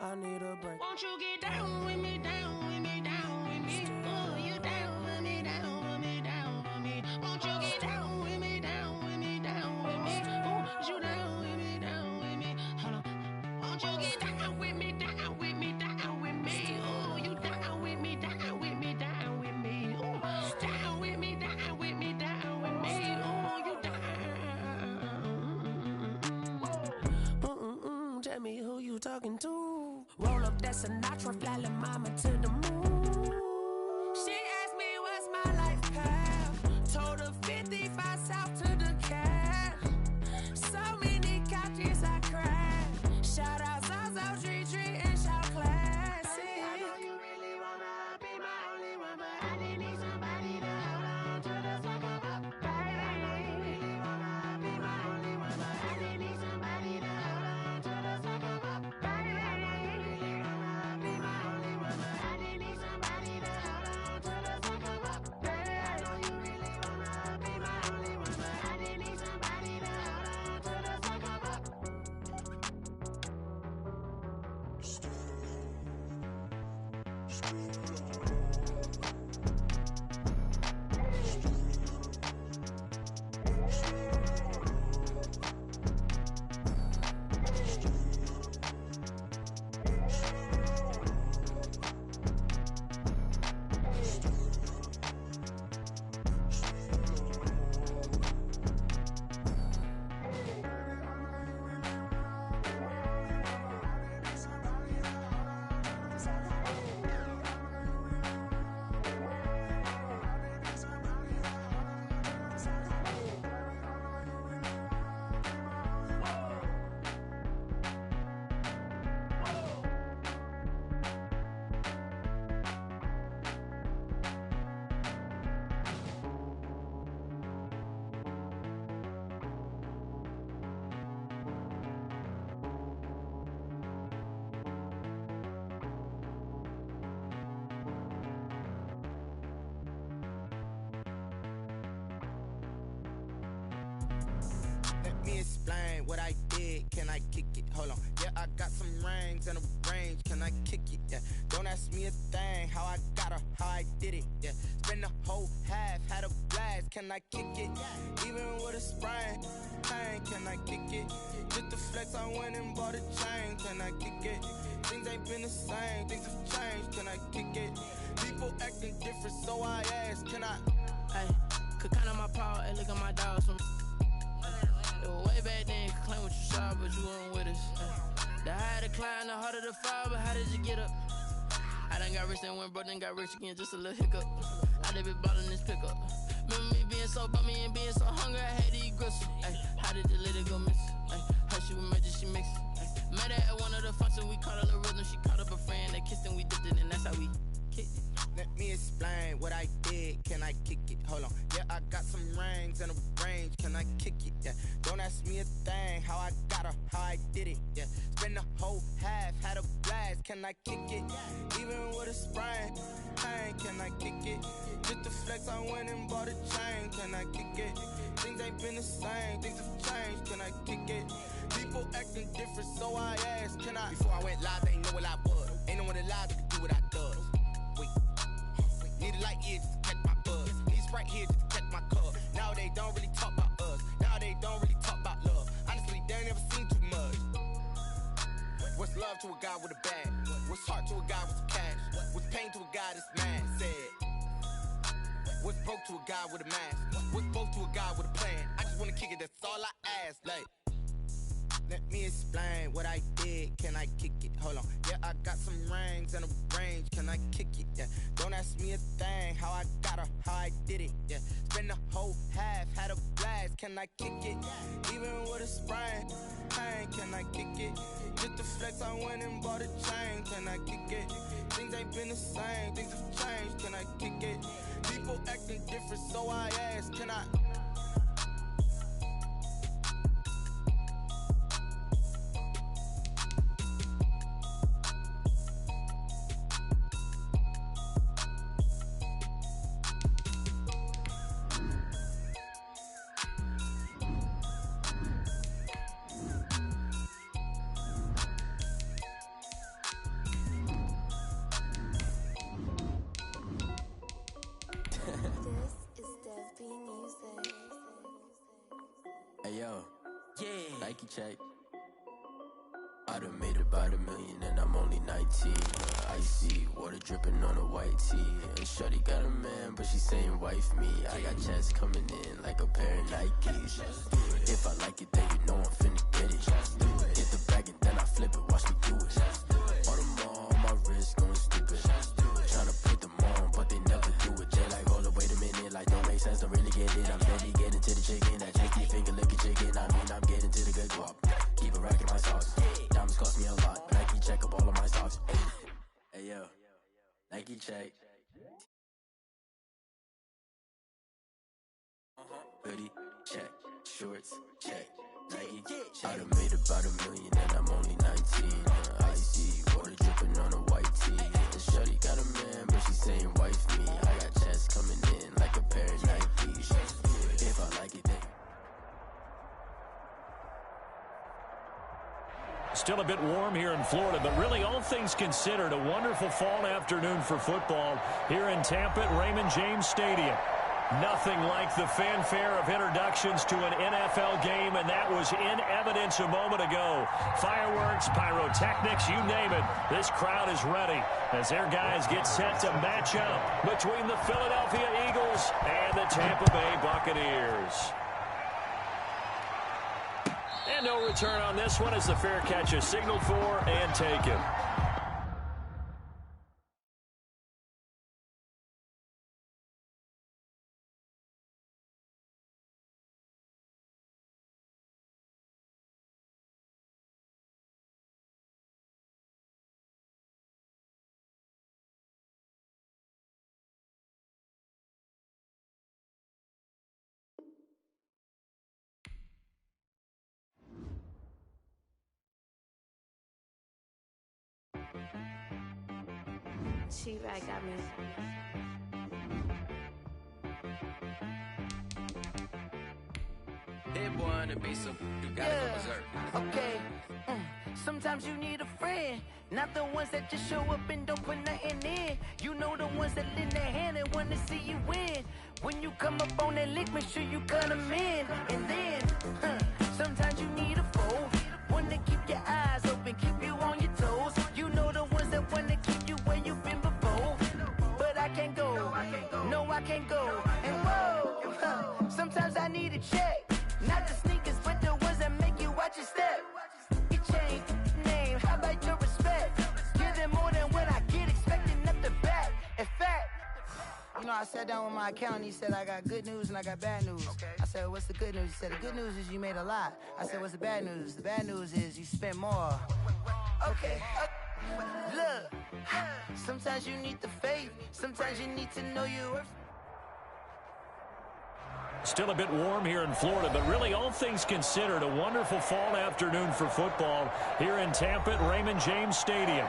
I need a break. Won't you get down with me, down with me, down with me? Oh, you down with me, down with me, down with me. Won't you get down with me, down with me, down with me? Oh, you down with me, down with me? Hold on. Won't you get down with me, down with me, down with me? Oh, you down with me, down with me, down with me? Oh, down with me, down with me, down with me? Oh, you down. Tell me who you talking to. Roll up that Sinatra, fly la mama to the moon. She asked me what's my life path. Told her 55 south to the cat. So many couches I cried. Shout out Zazo, Tree Tree, and shout classic. I know you really wanna be my only one, but I didn't need somebody to hold on to the sucker up, baby. I know you really wanna be my only one, but I didn't need somebody to hold on to the sucker up, baby. I know you really wanna be my only one, but I didn't need somebody to hold on to the sucker up, baby. I know you really wanna be my only one, but I didn't need somebody to hold on to the sucker up. Let me explain what I did. Can I kick it? Hold on. Yeah, I got some rings and a range. Can I kick it? Yeah. Don't ask me a thing. How I got her, how I did it. Yeah. Spend the whole half, had a blast. Can I kick it? Even with a sprain. Pain, can I kick it? Just the flex, I went and bought a chain. Can I kick it? Things ain't been the same. Things have changed. Can I kick it? People acting different, so I ask. Can I? Hey, could count on my power and look at my dogs from. Way back then, you could claim what you saw, but you weren't with us. The higher the climb, the harder the fall, but how did you get up? I done got rich and went broke, then got rich again, just a little hiccup. I done been ballin' this pickup. Remember me being so bummy and being so hungry, I had to eat gristle. Ay, how did the lady go miss? Ay, how she was magic, she mixed. Met her at one of the functions, we caught a little rhythm, she caught up a friend, they kissed and we dipped it, and that's how we kicked it. Let me explain what I did. Can I kick it? Hold on. Yeah, I got some rings and a range. Can I kick it? Yeah. Don't ask me a thing. How I got her, how I did it. Yeah. Spend the whole half, had a blast. Can I kick it? Even with a sprain. Pain, can I kick it? Just the flex, I went and bought a chain. Can I kick it? Things ain't been the same. Things have changed. Can I kick it? People acting different, so I asked. Can I? Before I went live, they ain't know what I was. Ain't no one alive that could do what I does. Wait. Need a light year just to catch my buzz. Need Sprite here just to catch my cup. Now they don't really talk about us. Now they don't really talk about love. Honestly, they ain't never seen too much. What's love to a guy with a bag? What's heart to a guy with some cash? What's pain to a guy that's mad? Said. What's broke to a guy with a mask? What's both to a guy with a plan? I just wanna kick it, that's all I ask. Like, let me explain what I did. Can I kick it? Hold on. Yeah, I got some rings and a range. Can I kick it? Yeah. Don't ask me a thing. How I got her, how I did it. Yeah. Spend the whole half, had a blast. Can I kick it? Even with a sprain. Pain, can I kick it? Just the flex, I went and bought a chain. Can I kick it? Things ain't been the same. Things have changed. Can I kick it? People acting different, so I ask. Can I? Nike check. I done made about $1 million and I'm only 19. Icy, water dripping on a white tee. And shorty got a man, but she saying wife me. I got checks coming in like a pair of Nikes. If I like it, then you know I'm finna get it. Get the bag and then I flip it, watch me do it. All them on my wrist going stupid. Tryna put them on, but they never do it. They like, hold up, wait a minute, like don't make sense, don't really get it. I'm steady getting to the chicken, that tasty finger licking chicken. I mean, I'm getting to the good guap. Keep a rack in my socks. Diamonds cost me a lot. Nike check up all of my stocks. Hey yo, Nike check. Hoodie check. Shorts check. Nike check. I done made about $1 million and I'm only 19. Icy, water dripping on a white tee. And shorty got a man, but she saying wife me. I got checks coming in like a pair of Nikes. If I like it, then. Still a bit warm here in Florida, but really all things considered, a wonderful fall afternoon for football here in Tampa at Raymond James Stadium. Nothing like the fanfare of introductions to an NFL game, and that was in evidence a moment ago. Fireworks, pyrotechnics, you name it. This crowd is ready as their guys get set to match up between the Philadelphia Eagles and the Tampa Bay Buccaneers. And no return on this one as the fair catch is signaled for and taken. She-Rag got me. Hit boy on the beat, so you gotta go berserk. Okay. Sometimes you need a friend, not the ones that just show up and don't put nothing in. You know the ones that lend their hand and want to see you win. When you come up on that lick, make sure you cut them in. And then, sometimes you need a foe, one to keep your eyes open, keep you on your toes. You know the ones that want to keep you where you've been before. But I can't go, no I can't go. And whoa, sometimes I need a check. Not the sneakers, but the ones that make you watch your step. You change name, how about your respect? Give them more than what I get, expecting up the back. In fact, you know, I sat down with my accountant, he said, I got good news and I got bad news. I said, what's the good news? He said, the good news is you made a lot. I said, what's the bad news? The bad news is you spent more. Okay. Look, sometimes you need the faith, sometimes you need to know your worth. Still a bit warm here in Florida, but really all things considered, a wonderful fall afternoon for football here in Tampa at Raymond James Stadium.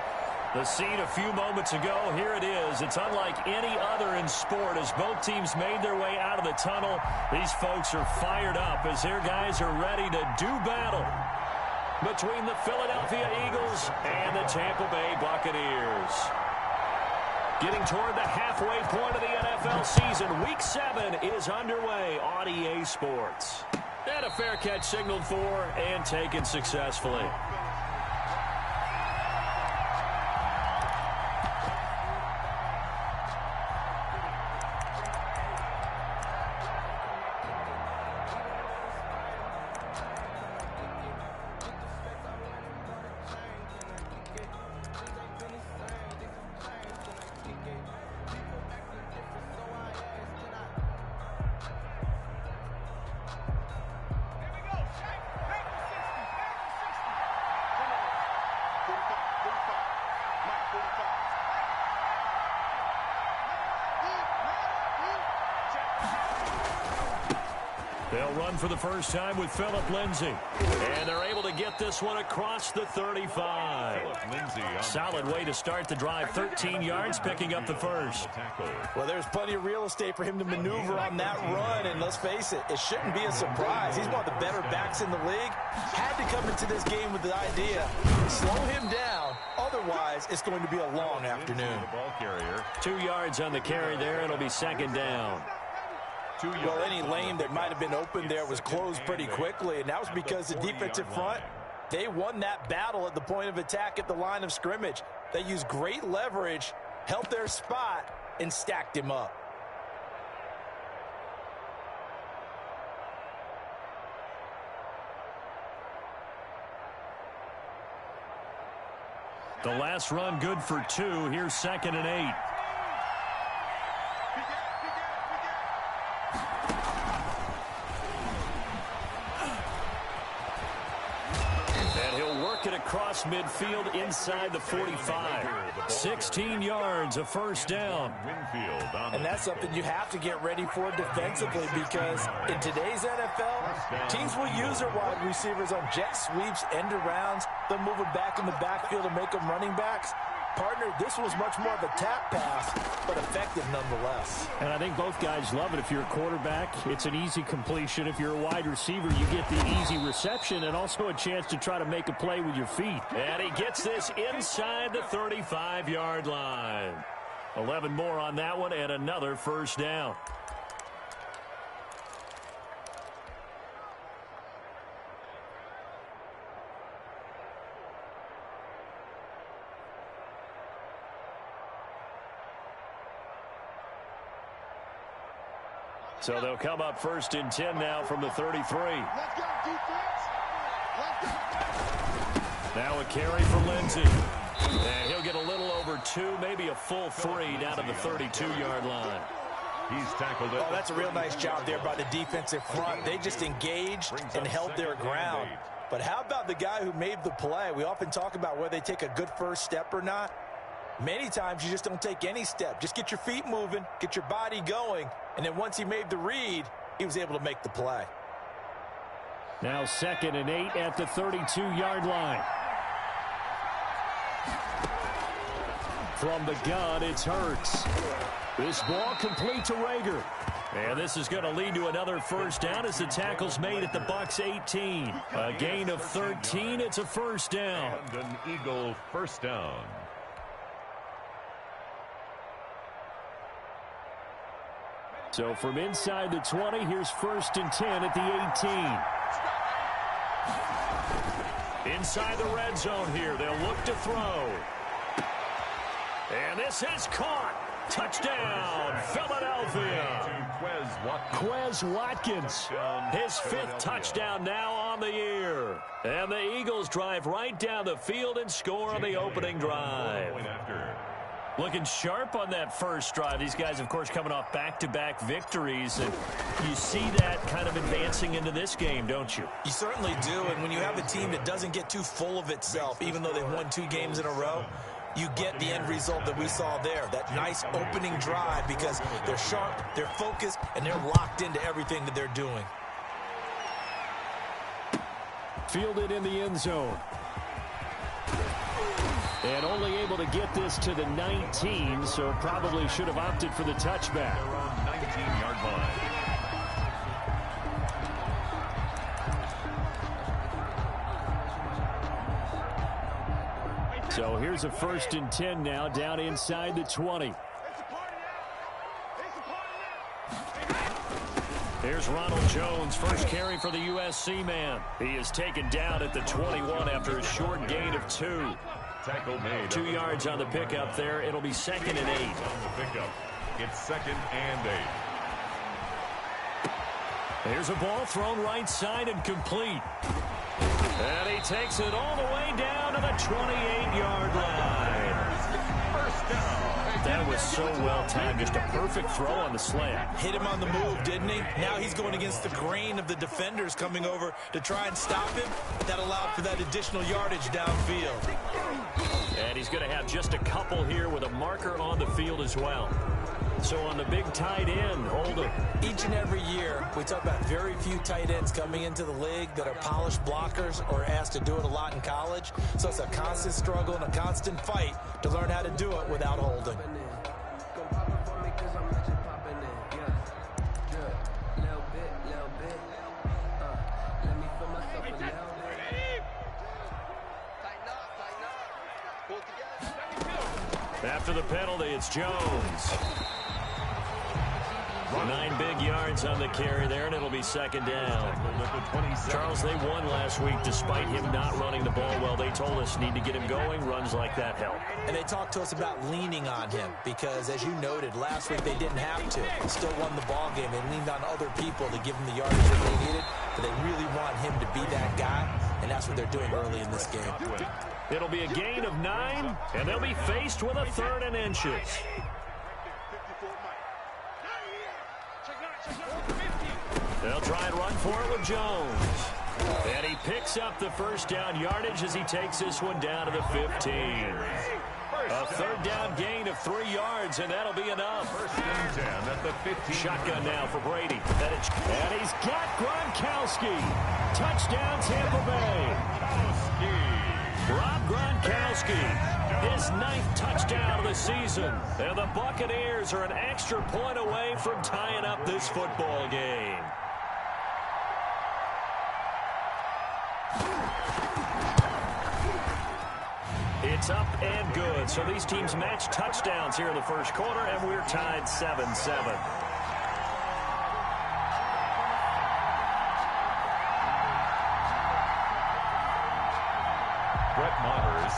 The scene a few moments ago, here it is. It's unlike any other in sport as both teams made their way out of the tunnel. These folks are fired up as their guys are ready to do battle between the Philadelphia Eagles and the Tampa Bay Buccaneers. Getting toward the halfway point of the NFL season, Week 7 is underway on EA Sports. And a fair catch signaled for and taken successfully. They'll run for the first time with Phillip Lindsay. And they're able to get this one across the 35. Solid way to start the drive. 13 yards, picking up the first. Well, there's plenty of real estate for him to maneuver on that run. And let's face it, it shouldn't be a surprise. He's one of the better backs in the league. Had to come into this game with the idea, slow him down. Otherwise, it's going to be a long afternoon. 2 yards on the carry there. It'll be second down. Well, any lane that might have been open there was closed pretty quickly, and that was because the defensive front, they won that battle at the point of attack at the line of scrimmage. They used great leverage, held their spot, and stacked him up. The last run good for 2. Here's 2nd and 8. And he'll work it across midfield inside the 45. 16 yards, a first down. And that's something you have to get ready for defensively, because in today's NFL, teams will use their wide receivers on jet sweeps, end arounds. They'll move them back in the backfield and make them running backs. Partner, this was much more of a tap pass, but effective nonetheless. And I think both guys love it. If you're a quarterback, it's an easy completion. If you're a wide receiver, you get the easy reception and also a chance to try to make a play with your feet. And he gets this inside the 35-yard line. 11 more on that one and another first down. So they'll come up 1st and 10 now from the 33. Let's go, defense. Now a carry for Lindsey. And he'll get a little over 2, maybe a full 3 down to the 32-yard line. He's tackled it. Oh, that's a real nice job there by the defensive front. They just engaged and held their ground. But how about the guy who made the play? We often talk about whether they take a good first step or not. Many times you just don't take any step. Just get your feet moving, get your body going, and then once he made the read, he was able to make the play. Now 2nd and 8 at the 32-yard line. From the gun, it's Hurts. This ball complete to Rager. And this is going to lead to another first down as the tackle's made at the Bucs 18. A gain of 13, it's a first down. And an Eagle first down. So from inside the 20, here's 1st and 10 at the 18. Inside the red zone here, they'll look to throw. And this is caught. Touchdown, Philadelphia. Quez Watkins, his 5th touchdown now on the year. And the Eagles drive right down the field and score on the opening drive. Looking sharp on that first drive. These guys, of course, coming off back-to-back victories. And you see that kind of advancing into this game, don't you? You certainly do. And when you have a team that doesn't get too full of itself, even though they've won 2 games in a row, you get the end result that we saw there. That nice opening drive, because they're sharp, they're focused, and they're locked into everything that they're doing. Fielded in the end zone. And only able to get this to the 19, so probably should have opted for the touchback. Around 19-yard line. So here's a 1st and 10 now, down inside the 20. Here's Ronald Jones, first carry for the USC man. He is taken down at the 21 after a short gain of 2. Tackle made. 2 yards on the pickup there. It'll be 2nd and 8. On the pickup. It's 2nd and 8. Here's a ball thrown right side and complete. And he takes it all the way down to the 28-yard line. First down. That was so well timed. Just a perfect throw on the slant. Hit him on the move, didn't he? Now he's going against the grain of the defenders coming over to try and stop him. That allowed for that additional yardage downfield. And he's going to have just a couple here with a marker on the field as well. So on the big tight end, Holder. Each and every year, we talk about very few tight ends coming into the league that are polished blockers or asked to do it a lot in college. So it's a constant struggle and a constant fight to learn how to do it without holding. After the penalty, it's Jones. 9 big yards on the carry there, and it'll be second down. Charles, they won last week despite him not running the ball well. They told us need to get him going. Runs like that help. And they talked to us about leaning on him because, as you noted, last week they didn't have to. Still won the ball game. They leaned on other people to give him the yardage that they needed, but they really want him to be that guy, and that's what they're doing early in this game. It'll be a gain of 9, and they'll be faced with a 3rd and inches. They'll try and run for it with Jones. And he picks up the first down yardage as he takes this one down to the 15. A 3rd down gain of 3 yards, and that'll be enough. 1st and 10 at the 15. Shotgun now for Brady. And he's got Gronkowski. Touchdown, Tampa Bay. Rob Gronkowski, his 9th touchdown of the season. And the Buccaneers are an extra point away from tying up this football game. It's up and good. So these teams match touchdowns here in the first quarter, and we're tied 7-7.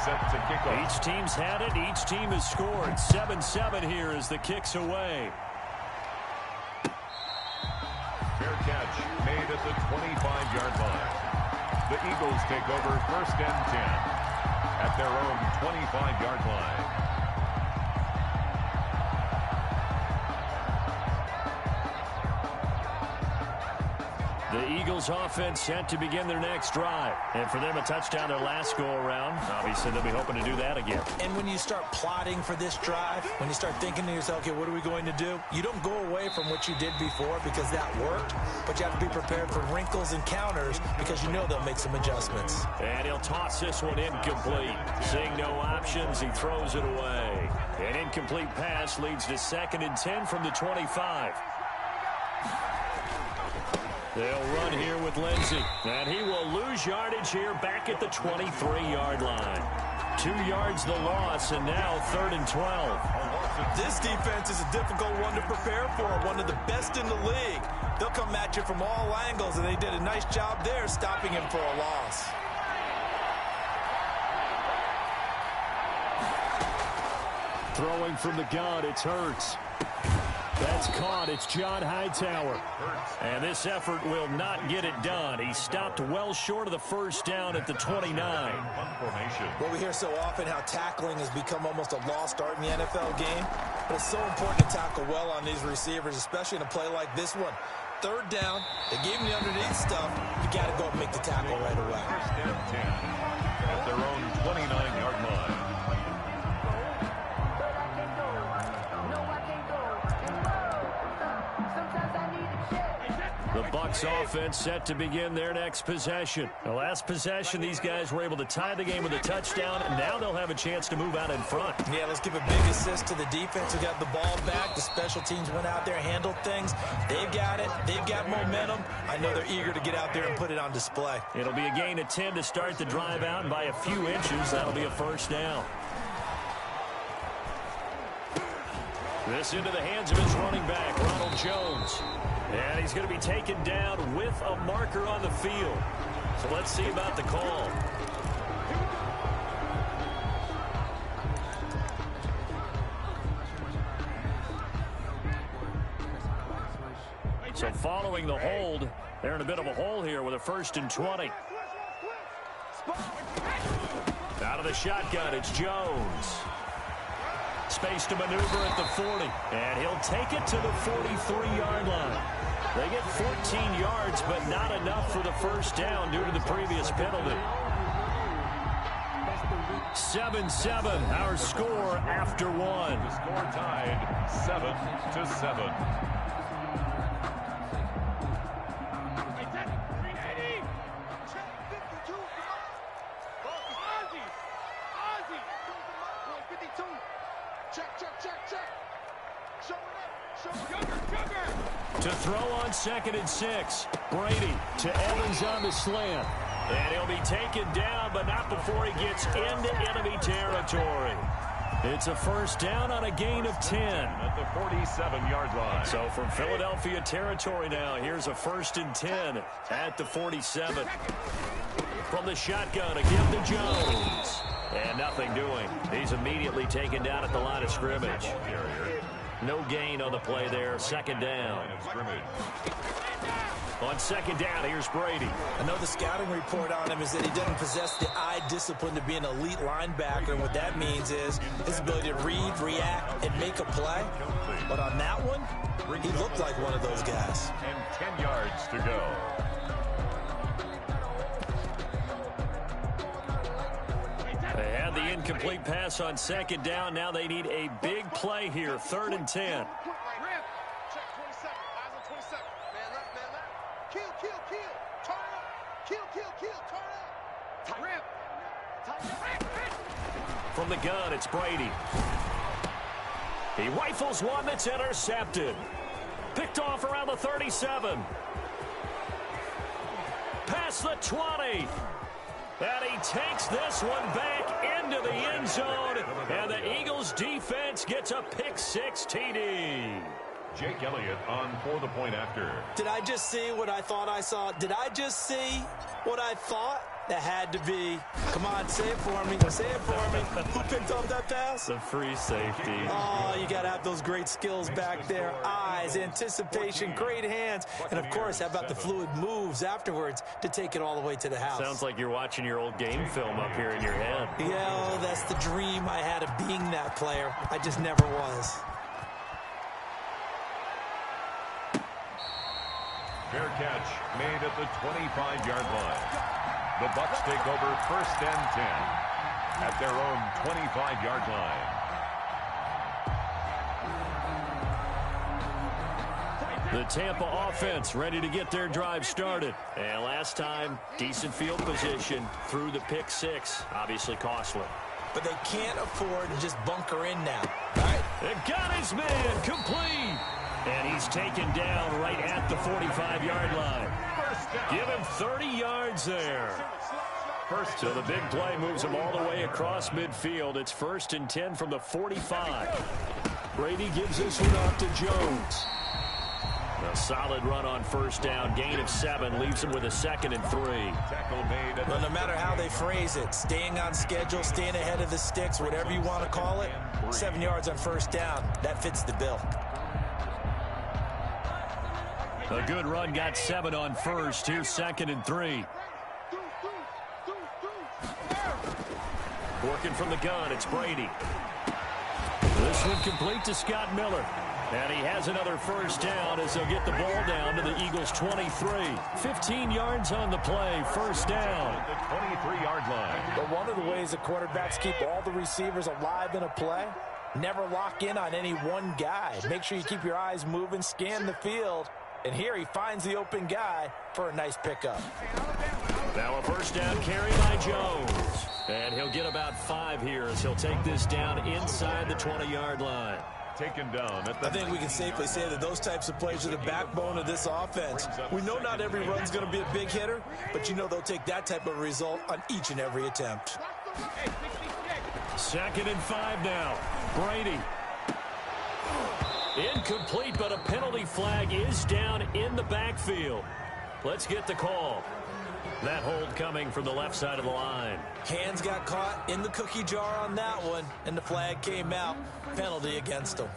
Set to kick off. Each team's had it. Each team has scored. 7-7 here as the kick's away. Fair catch made at the 25-yard line. The Eagles take over 1st and 10 at their own 25-yard line. The Eagles offense set to begin their next drive. And for them, a touchdown their last go-around. Obviously, they'll be hoping to do that again. And when you start plotting for this drive, when you start thinking to yourself, okay, what are we going to do? You don't go away from what you did before because that worked, but you have to be prepared for wrinkles and counters because you know they'll make some adjustments. And he'll toss this one incomplete. Seeing no options, he throws it away. An incomplete pass leads to 2nd and 10 from the 25. They'll run here with Lindsey, and he will lose yardage here back at the 23-yard line. 2 yards the loss, and now 3rd and 12. This defense is a difficult one to prepare for, one of the best in the league. They'll come at you from all angles, and they did a nice job there stopping him for a loss. Throwing from the gun, it's Hurts. That's caught. It's John Hightower. And this effort will not get it done. He stopped well short of the first down at the 29. Well, we hear so often how tackling has become almost a lost art in the NFL game. But it's so important to tackle well on these receivers, especially in a play like this one. 3rd down, they gave him the underneath stuff. You got to go and make the tackle right away. 1st and 10 at their own 29-yard line. The Bucs offense set to begin their next possession. The last possession, these guys were able to tie the game with a touchdown, and now they'll have a chance to move out in front. Yeah, let's give a big assist to the defense who got the ball back. The special teams went out there, handled things. They've got it. They've got momentum. I know they're eager to get out there and put it on display. It'll be a gain of 10 to start the drive out, and by a few inches, that'll be a 1st down. This into the hands of his running back, Ronald Jones. And he's going to be taken down with a marker on the field. So let's see about the call. So following the hold, they're in a bit of a hole here with a 1st and 20. Out of the shotgun, it's Jones. Space to maneuver at the 40. And he'll take it to the 43-yard line. They get 14 yards, but not enough for the first down due to the previous penalty. 7-7, our score after one. The score tied 7-7. To throw on 2nd and 6. Brady to Evans on the slant. And he'll be taken down, but not before he gets into enemy territory. It's a first down on a gain of 10. At the 47-yard line. So from Philadelphia territory now, here's a 1st and 10 at the 47. From the shotgun, a give to Jones. And nothing doing. He's immediately taken down at the line of scrimmage. No gain on the play there. 2nd down. On 2nd down, here's Brady. I know the scouting report on him is that he doesn't possess the eye discipline to be an elite linebacker, and what that means is his ability to read, react, and make a play. But on that one, he looked like one of those guys. And 10 yards to go. They had the incomplete pass on 2nd down. Now they need a big play here. 3rd and 10. From the gun, it's Brady. He rifles one that's intercepted. Picked off around the 37. Past the 20. And he takes this one back into the end zone. And the Eagles defense gets a pick-6 TD. Jake Elliott on for the point after. Did I just see what I thought I saw? Did I just see what I thought? That had to be. Come on, say it for me. Say it for me. Who picked up that pass? The free safety. Oh, you got to have those great skills back there. Eyes, anticipation, great hands. And, of course, how about the fluid moves afterwards to take it all the way to the house? Sounds like you're watching your old game film up here in your head. Yeah, that's the dream I had of being that player. I just never was. Fair catch made at the 25-yard line. The Bucs take over 1st and 10 at their own 25-yard line. The Tampa offense ready to get their drive started. And last time, decent field position through the pick-6. Obviously costly. But they can't afford to just bunker in now. All right. It got his man complete. And he's taken down right at the 45-yard line. Give him 30 yards there. So the big play moves him all the way across midfield. It's 1st and 10 from the 45. Brady gives this one off to Jones. A solid run on 1st down. Gain of 7 leaves him with a 2nd and 3. Well, no matter how they phrase it, staying on schedule, staying ahead of the sticks, whatever you want to call it, 7 yards on 1st down, that fits the bill. A good run got 7 on 1st. Here's 2nd and 3. Working from the gun, it's Brady. This one complete to Scott Miller. And he has another 1st down as they'll get the ball down to the Eagles' 23. 15 yards on the play, 1st down. The 23-yard line. But one of the ways the quarterbacks keep all the receivers alive in a play, never lock in on any one guy. Make sure you keep your eyes moving, scan the field. And here he finds the open guy for a nice pickup. Now a 1st down carry by Jones. And he'll get about 5 here as he'll take this down inside the 20-yard line. Taken down. I think we can safely say that those types of plays are the backbone of this offense. We know not every run's going to be a big hitter, but you know they'll take that type of result on each and every attempt. 2nd and 5 now. Brady. Incomplete, but a penalty flag is down in the backfield. Let's get the call. That hold coming from the left side of the line. Hands got caught in the cookie jar on that one, and the flag came out. Penalty against them.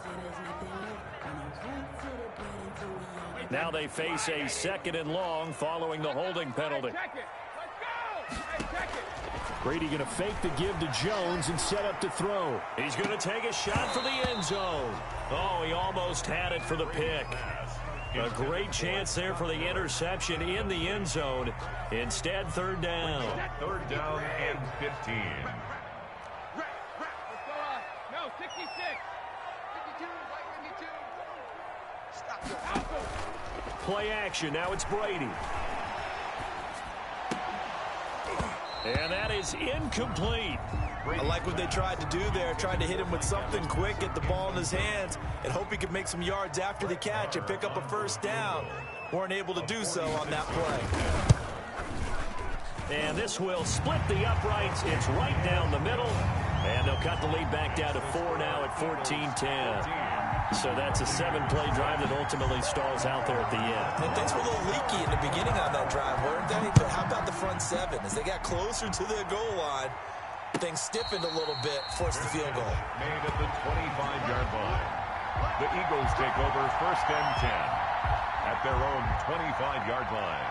Now they face a 2nd and long following the holding penalty. Brady going to fake the give to Jones and set up to throw. He's going to take a shot for the end zone. Oh, he almost had it for the pick. A great chance there for the interception in the end zone. Instead, 3rd down. 3rd down and 15. No, 66. 52. Play action. Now it's Brady. And that is incomplete. I like what they tried to do there. Tried to hit him with something quick, get the ball in his hands, and hope he could make some yards after the catch and pick up a 1st down. Weren't able to do so on that play. And this will split the uprights. It's right down the middle. And they'll cut the lead back down to 4 now at 14-10. So that's a 7-play drive that ultimately stalls out there at the end. And things were a little leaky in the beginning on that drive, weren't they? But how about the front seven? As they got closer to the goal line, things stiffened a little bit, forced the field goal. Made at the 25-yard line. The Eagles take over 1st and 10 at their own 25-yard line.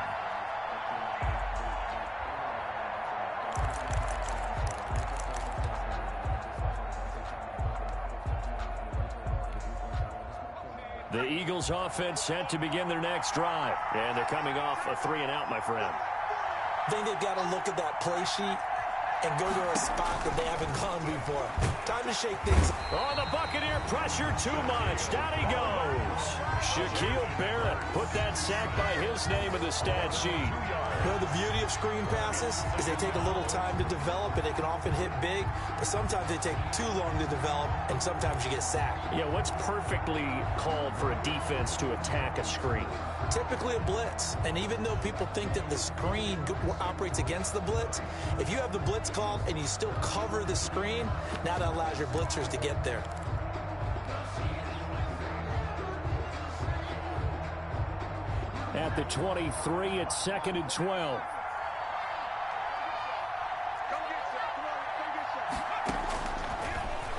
The Eagles offense set to begin their next drive. And they're coming off a 3-and-out, my friend. I think they've got to look at that play sheet and go to a spot that they haven't gone before. Time to shake things. Oh, the Buccaneer pressure too much. Down he goes. Shaquille Barrett put that sack by his name in the stat sheet. Well, the beauty of screen passes is they take a little time to develop, and they can often hit big, but sometimes they take too long to develop, and sometimes you get sacked. Yeah, what's perfectly called for a defense to attack a screen? Typically a blitz, and even though people think that the screen operates against the blitz, if you have the blitz called and you still cover the screen, now that allows your blitzers to get there. At the 23, it's 2nd and 12.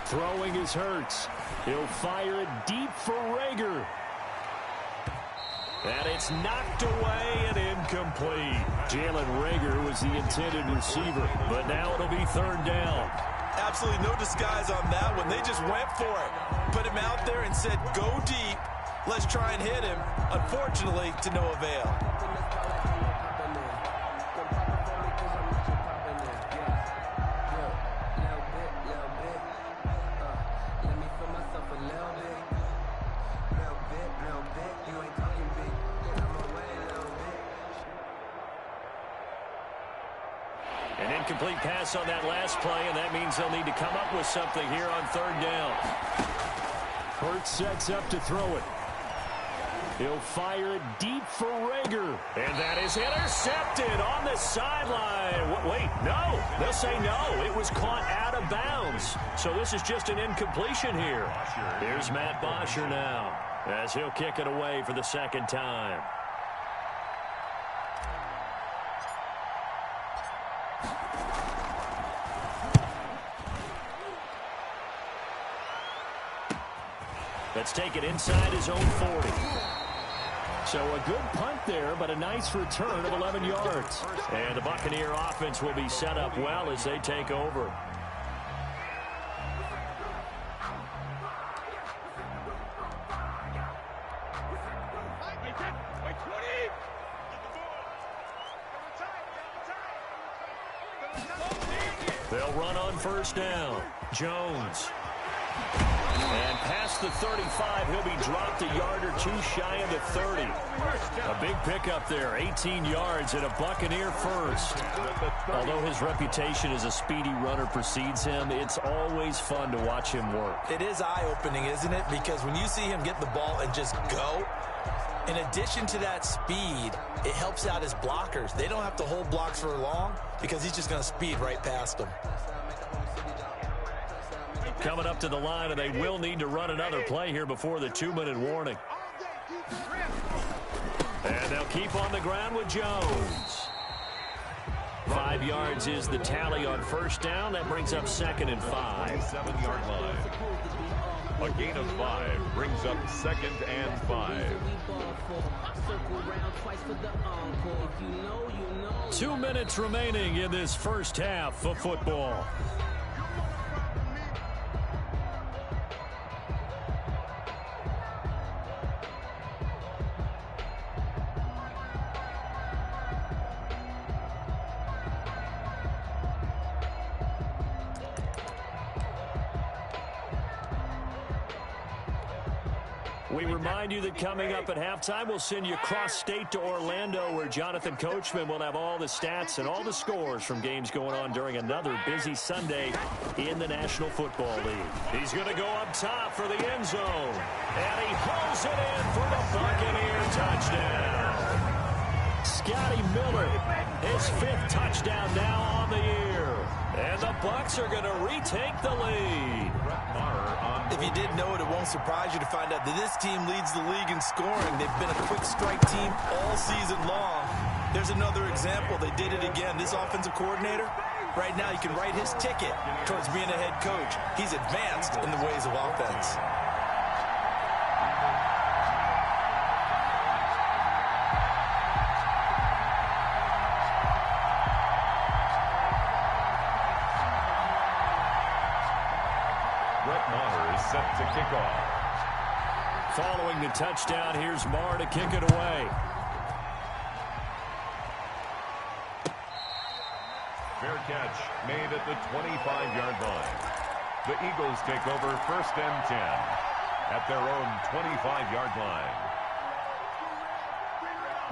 Throwing is Hurts. He'll fire it deep for Rager. And it's knocked away and incomplete. Jalen Rager was the intended receiver, but now it'll be 3rd down. Absolutely no disguise on that one. They just went for it. Put him out there and said, go deep. Let's try and hit him. Unfortunately, to no avail. An incomplete pass on that last play, and that means they'll need to come up with something here on 3rd down. Hurts sets up to throw it. He'll fire it deep for Rager. And that is intercepted on the sideline. Wait, no. They'll say no. It was caught out of bounds. So this is just an incompletion here. Here's Matt Bosher now as he'll kick it away for the 2nd time. Let's take it inside his own 40. So a good punt there, but a nice return of 11 yards. And the Buccaneer offense will be set up well as they take over. They'll run on 1st down. Jones. And past the 35, he'll be dropped a yard or two shy of the 30. A big pickup there, 18 yards and a Buccaneer first. Although his reputation as a speedy runner precedes him, it's always fun to watch him work. It is eye-opening, isn't it? Because when you see him get the ball and just go, in addition to that speed, it helps out his blockers. They don't have to hold blocks for long because he's just going to speed right past them. Coming up to the line, and they will need to run another play here before the 2-minute warning. And they'll keep on the ground with Jones. 5 yards is the tally on 1st down. That brings up 2nd and 5. 7-yard line. A gain of 5 brings up 2nd and 5. 2 minutes remaining in this first half of football. We remind you that coming up at halftime, we'll send you cross-state to Orlando, where Jonathan Coachman will have all the stats and all the scores from games going on during another busy Sunday in the National Football League. He's going to go up top for the end zone, and he hauls it in for the Buccaneer touchdown. Scotty Miller, his 5th touchdown now on the year. And the Bucs are going to retake the lead. If you didn't know it, it won't surprise you to find out that this team leads the league in scoring. They've been a quick strike team all season long. There's another example. They did it again. This offensive coordinator, right now, you can write his ticket towards being a head coach. He's advanced in the ways of offense. Set to kick off. Following the touchdown, here's Marr to kick it away. Fair catch made at the 25-yard line. The Eagles take over 1st and 10 at their own 25-yard line.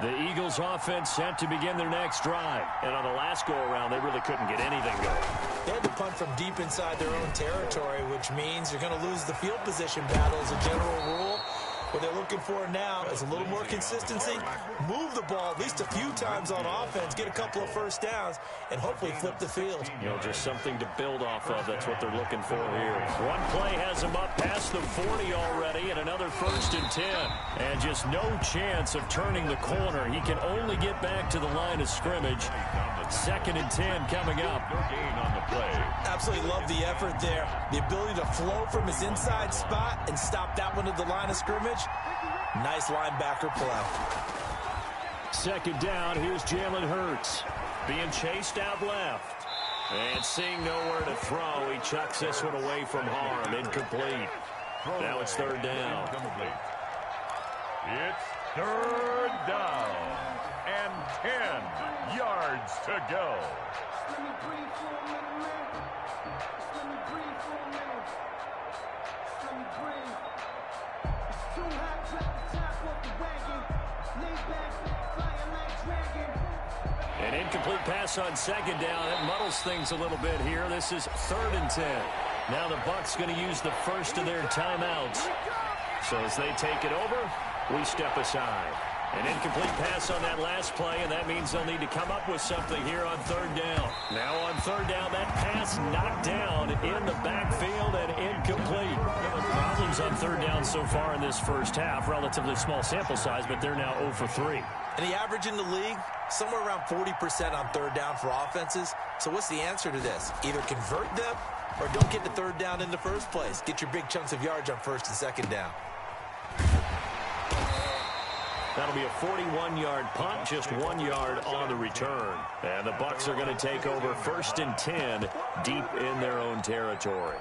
The Eagles offense set to begin their next drive. And on the last go-around, they really couldn't get anything going. They had to punt from deep inside their own territory, which means you're going to lose the field position battle as a general rule. What they're looking for now is a little more consistency, move the ball at least a few times on offense, get a couple of first downs, and hopefully flip the field. You know, just something to build off of. That's what they're looking for here. One play has them up past the 40 already, and another 1st and 10. And just no chance of turning the corner. He can only get back to the line of scrimmage. 2nd and 10 coming up. No gain on the play. Absolutely love the effort there. The ability to flow from his inside spot and stop that one at the line of scrimmage. Nice linebacker play. 2nd down, here's Jalen Hurts. Being chased out left. And seeing nowhere to throw, he chucks this one away from harm. Incomplete. Now it's 3rd down. It's 3rd down. And 10 yards to go. An incomplete pass on 2nd down. It muddles things a little bit here. This is 3rd and 10. Now the Bucs going to use the first of their timeouts. So as they take it over, we step aside. An incomplete pass on that last play, and that means they'll need to come up with something here on 3rd down. Now on 3rd down, that pass knocked down in the backfield and incomplete. Problems on 3rd down so far in this first half. Relatively small sample size, but they're now 0 for 3. And the average in the league, somewhere around 40% on 3rd down for offenses. So what's the answer to this? Either convert them or don't get to 3rd down in the first place. Get your big chunks of yards on 1st and 2nd down. That'll be a 41-yard punt, just 1 yard on the return. And the Bucs are going to take over 1st and 10 deep in their own territory.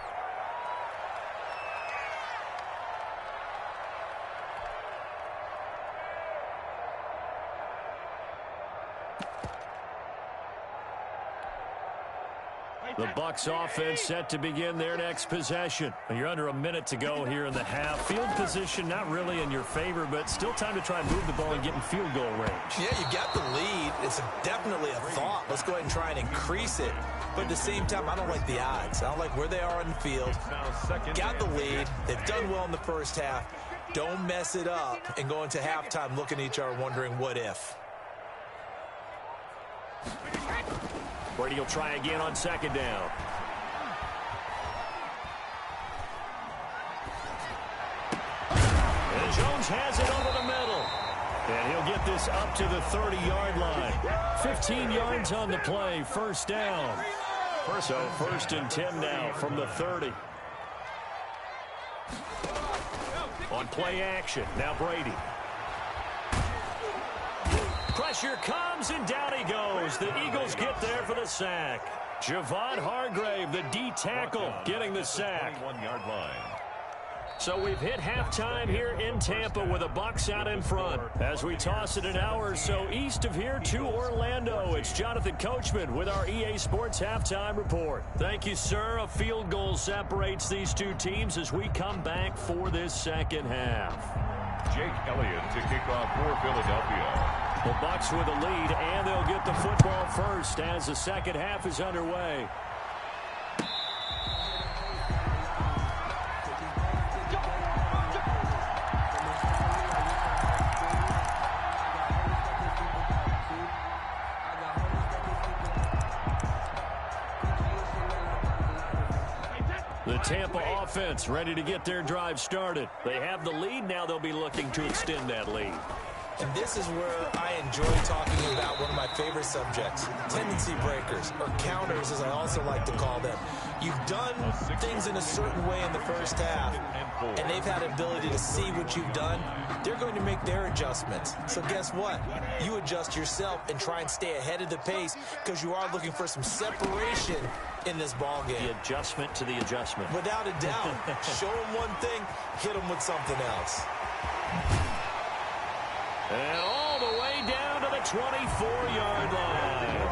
The Bucs offense set to begin their next possession. You're under a minute to go here in the half. Field position not really in your favor, but still time to try and move the ball and get in field goal range. Yeah, you got the lead. It's definitely a thought. Let's go ahead and try and increase it. But at the same time, I don't like the odds. I don't like where they are on the field. Got the lead. They've done well in the first half. Don't mess it up and go into halftime looking at each other wondering what if. Brady will try again on 2nd down. And Jones has it over the middle. And he'll get this up to the 30-yard line. 15 yards on the play, 1st down. So 1st and 10 now from the 30. On play action, now Brady. Pressure comes, and down he goes. The Eagles get there for the sack. Javon Hargrave, the D tackle, getting the sack. 21-yard line. So we've hit halftime here in Tampa with the Bucs out in front. As we toss it an hour or so east of here to Orlando, it's Jonathan Coachman with our EA Sports Halftime Report. Thank you, sir. A field goal separates these two teams as we come back for this second half. Jake Elliott to kick off for Philadelphia. The Bucs with a lead, and they'll get the football first as the second half is underway. The Tampa offense ready to get their drive started. They have the lead. Now they'll be looking to extend that lead. And this is where I enjoy talking about one of my favorite subjects, tendency breakers, or counters as I also like to call them. You've done things in a certain way in the first half, and they've had ability to see what you've done. They're going to make their adjustments. So guess what? You adjust yourself and try and stay ahead of the pace because you are looking for some separation in this ball game. The adjustment to the adjustment. Without a doubt. Show them one thing, hit them with something else. And all the way down to the 24-yard line.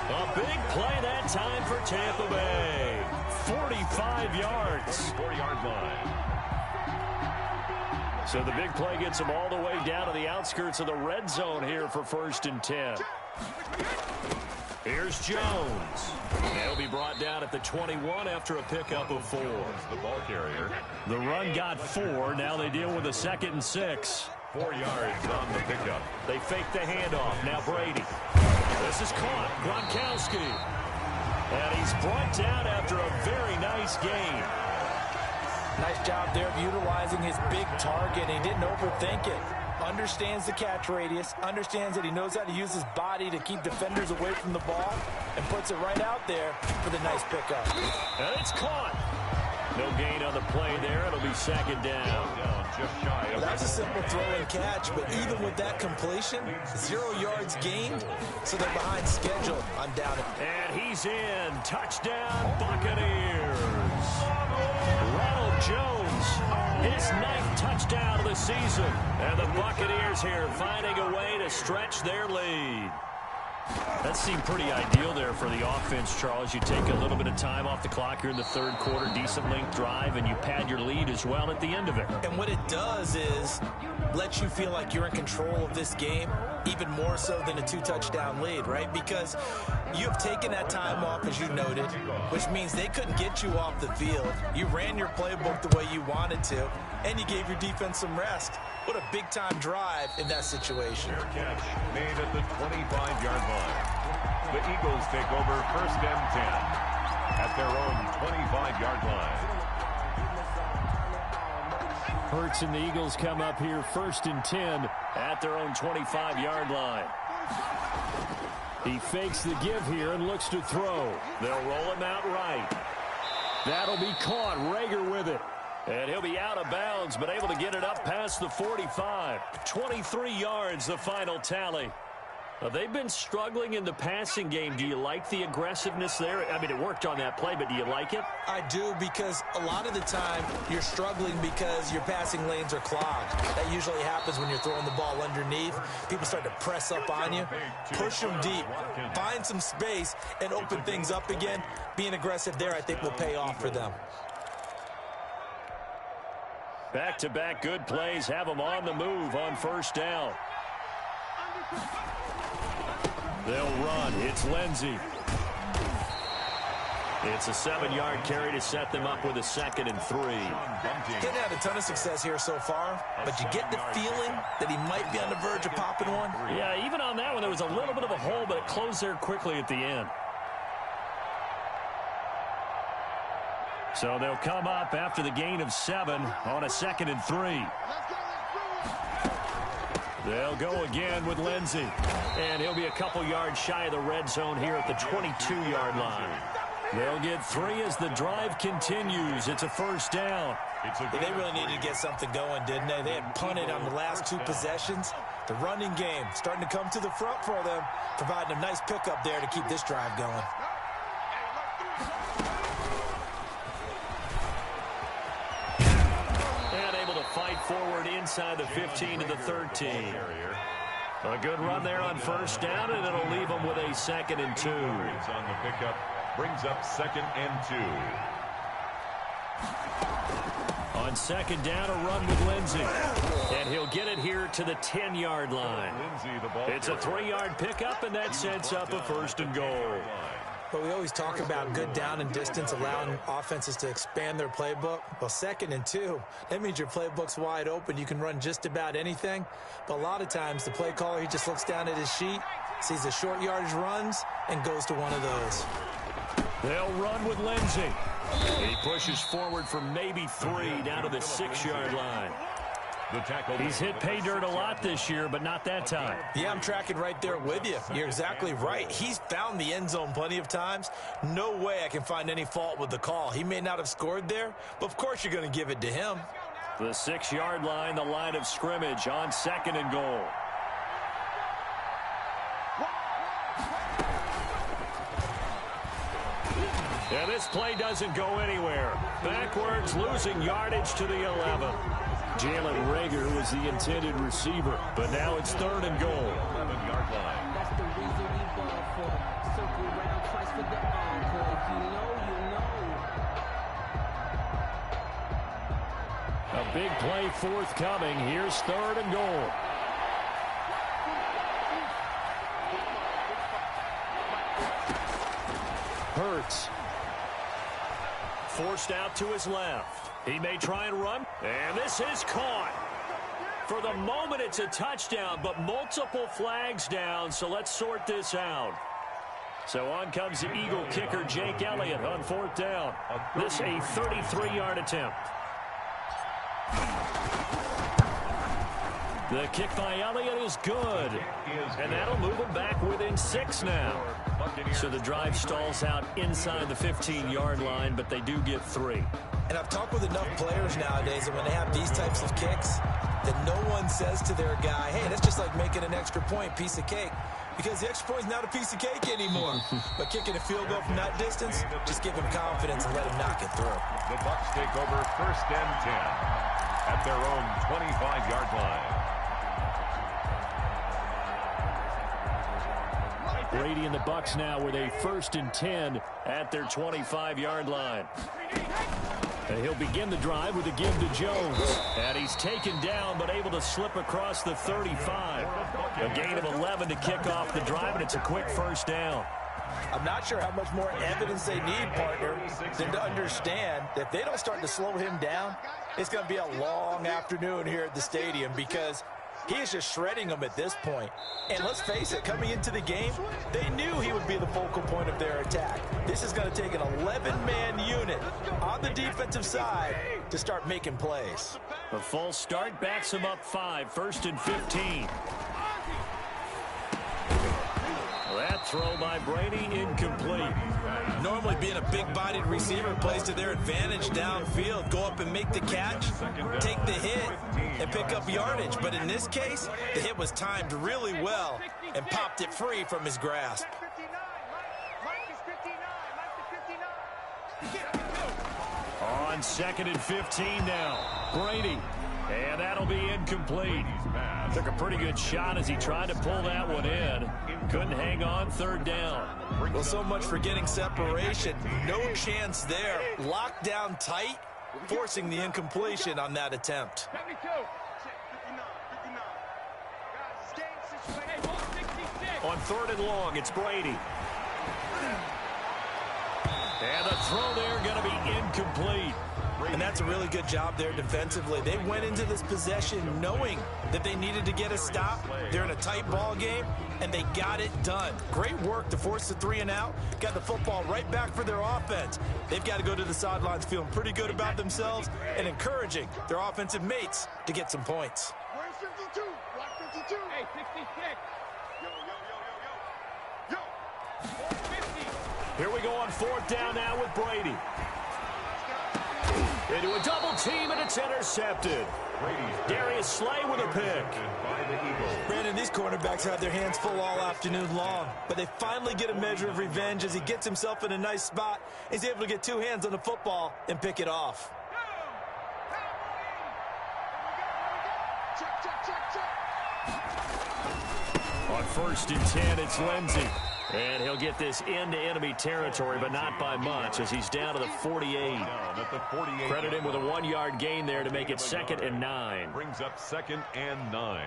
A big play that time for Tampa Bay. 45 yards. 4-yard line. So the big play gets them all the way down to the outskirts of the red zone here for 1st and 10. Here's Jones. He'll be brought down at the 21 after a pickup of 4. The ball carrier. The run got 4. Now they deal with a 2nd and 6. 4 yards on the pickup. They fake the handoff. Now Brady. This is caught. Gronkowski. And he's brought down after a very nice game. Nice job there of utilizing his big target. He didn't overthink it. Understands the catch radius. Understands that he knows how to use his body to keep defenders away from the ball. And puts it right out there for the nice pickup. And it's caught. No gain on the play there. It'll be 2nd down. Just shy of That's a simple throw and catch, but even with that completion, 0 yards gained, so they're behind schedule, undoubtedly. And he's in. Touchdown, Buccaneers. Ronald Jones, his 9th touchdown of the season. And the Buccaneers here finding a way to stretch their lead. That seemed pretty ideal there for the offense, Charles. You take a little bit of time off the clock here in the 3rd quarter, decent length drive, and you pad your lead as well at the end of it. And what it does is let you feel like you're in control of this game, even more so than a 2-touchdown lead, right? Because you've taken that time off, as you noted, which means they couldn't get you off the field. You ran your playbook the way you wanted to, and you gave your defense some rest. What a big-time drive in that situation. Catch made at the 25-yard line. The Eagles take over 1st and 10 at their own 25-yard line. Hurts and the Eagles come up here 1st and 10 at their own 25-yard line. He fakes the give here and looks to throw. They'll roll him out right. That'll be caught. Rager with it. And he'll be out of bounds, but able to get it up past the 45. 23 yards, the final tally. They've been struggling in the passing game. Do you like the aggressiveness there? I mean, it worked on that play, but do you like it? I do, because a lot of the time you're struggling because your passing lanes are clogged. That usually happens when you're throwing the ball underneath. People start to press up on you. Push them deep. Find some space and open things up again. Being aggressive there, I think, will pay off for them. Back-to-back good plays have them on the move on 1st down. They'll run. It's Lindsey. It's a 7-yard carry to set them up with a 2nd and 3. Hadn't had a ton of success here so far, but you get the feeling that he might be on the verge of popping one. Yeah, even on that one, there was a little bit of a hole, but it closed there quickly at the end. So they'll come up after the gain of 7 on a 2nd and 3. They'll go again with Lindsey. And he'll be a couple yards shy of the red zone here at the 22-yard line. They'll get 3 as the drive continues. It's a 1st down. They really needed to get something going, didn't they? They had punted on the last 2 possessions. The running game starting to come to the front for them, providing a nice pickup there to keep this drive going. Fight forward inside the 15 to the 13. A good run there on 1st down, and it'll leave them with a 2nd and 2. On the pickup, brings up 2nd and 2. On 2nd down, a run with Lindsey. And he'll get it here to the 10-yard line. It's a 3-yard pickup, and that sets up a 1st and goal. But we always talk about good down and distance, allowing offenses to expand their playbook. Well, 2nd and 2, that means your playbook's wide open. You can run just about anything. But a lot of times, the play caller, he just looks down at his sheet, sees the short yardage runs, and goes to one of those. They'll run with Lindsey. He pushes forward for maybe 3 down to the 6-yard line. He's hit pay dirt a lot this year, but not that time. Yeah, I'm tracking right there with you. You're exactly right. He's found the end zone plenty of times. No way I can find any fault with the call. He may not have scored there, but of course you're going to give it to him. The 6-yard line, the line of scrimmage on 2nd and goal. Yeah, this play doesn't go anywhere. Backwards, losing yardage to the 11. Jalen Reagor was the intended receiver, but now it's 3rd and goal. 11-yard line. That's the reason we ball for. Circle round twice for the encore. If you know, you know. A big play forthcoming. Here's 3rd and goal. Hurts. Forced out to his left. He may try and run. And this is caught. For the moment, it's a touchdown, but multiple flags down, so let's sort this out. So on comes the Eagle kicker, Jake Elliott, on 4th down. This a 33-yard attempt. The kick by Elliott is good. And that'll move him back within 6 now. So the drive stalls out inside the 15-yard line, but they do get 3. And I've talked with enough players nowadays that when they have these types of kicks, that no one says to their guy, hey, that's just like making an extra point, piece of cake. Because the extra point is not a piece of cake anymore. But kicking a field goal from that distance, just give him confidence and let him knock it through. The Bucs take over 1st and 10 at their own 25-yard line. Brady and the Bucs now with a 1st and 10 at their 25-yard line. And he'll begin the drive with a give to Jones. And he's taken down but able to slip across the 35. A gain of 11 to kick off the drive, and it's a quick 1st down. I'm not sure how much more evidence they need, partner, than to understand that if they don't start to slow him down, it's going to be a long afternoon here at the stadium because he is just shredding them at this point. And let's face it, coming into the game, they knew he would be the focal point of their attack. This is going to take an 11-man unit on the defensive side to start making plays. A false start backs him up 5, 1st and 15. That throw by Brady incomplete. Normally being a big-bodied receiver plays to their advantage downfield. Go up and make the catch, take the hit, and pick up yardage. But in this case, the hit was timed really well and popped it free from his grasp. On 2nd and 15 now. Brady. And that'll be incomplete. Took a pretty good shot as he tried to pull that one in. Couldn't hang on, 3rd down. Well, so much for getting separation. No chance there. Locked down tight, forcing the incompletion on that attempt. On 3rd and long, it's Brady. And the throw there going to be incomplete. And that's a really good job there defensively. They went into this possession knowing that they needed to get a stop. They're in a tight ball game, and they got it done. Great work to force the 3 and out. Got the football right back for their offense. They've got to go to the sidelines feeling pretty good about themselves and encouraging their offensive mates to get some points. Where's 52? Watch 52. Hey, 66. Yo. 50. Here we go on 4th down now with Brady. Into a double team, and it's intercepted. Darius Slay with a pick. Brandon, these cornerbacks had their hands full all afternoon long, but they finally get a measure of revenge as he gets himself in a nice spot. He's able to get 2 hands on the football and pick it off. On 1st and 10, it's Lindsey. And he'll get this into enemy territory, but not by much, as he's down to the 48. Credit him with a 1-yard gain there to make it 2nd and 9. Brings up 2nd and 9.